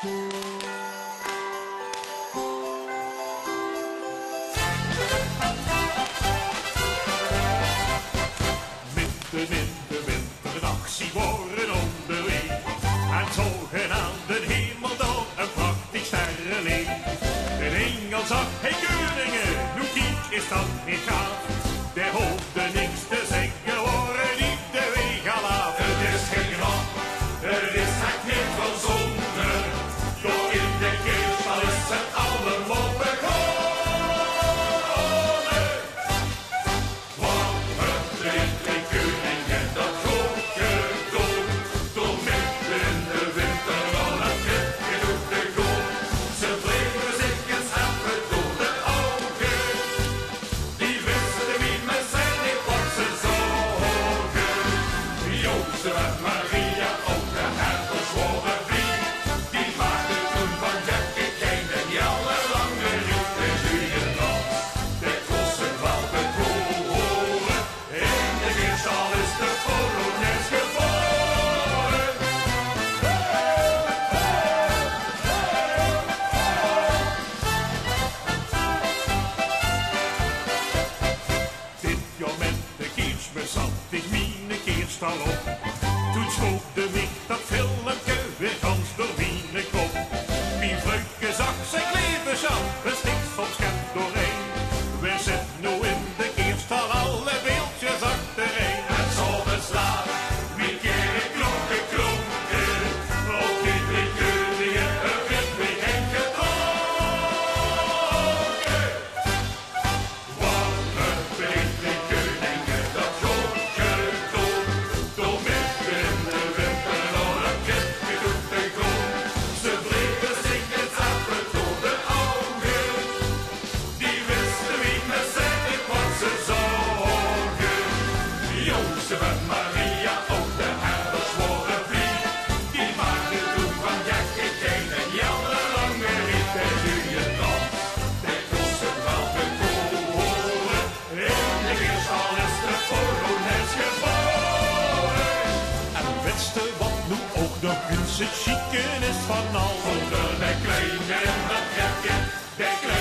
Midden in de winter een actie worden onderweg. En zogenaamde hemel door een prachtig sterrenleer. Een engel zag, hey koningen, hoe kiek is dat niet gaaf. De hoefde niks te zeggen, horen niet de weg al af. Het is geen grap, het is echt niet verzonnen. Door in de keerstal is het allemaal begonnen. Want het brengt de koningen dat goed gedoe. Door midden in de winter al het gedoe te goed. Ze bleven zich eens even door de ogen. Die wisten niet met zijn niet wat ze zogen. Jozef en Maria, ook de herders worden vriend. Die maakten toen van gekke kinderen die alle lange rieten duwen nog. De kosten wel bekoren. In de keerstal is de polonaise geboren. Dit jaar met de keersme zat ik mine keerstal op. Toen schoot de wicht dat filmpje weer gans door mine kop. Wie vleuke zag zijn leven zat, bestikt van schep doorheen. We zitten nu in de keerstal alle beeldjes achtereen. En zo beslaat, wie keer ik klokken klonken. Ook die drie koningen, er werd weer geen gedronken. Want het brengt de koningen dat goed gedoe. Door midden in de winter al een gedoe te goed. Ze bleven zich eens even door de ogen. Die wisten wie met zijn niet wat ze zogen. Jozef en Maria, ook de herders worden vriend. Die maakten toen van gekke kinderen die alle lange rieten duwen nog. De kosten wel bekoren. In de keerstal is de polonaise geboren. En wetste wat nu ook de gunste chicken is van al. Onder de kleine en dat gekke, de kleine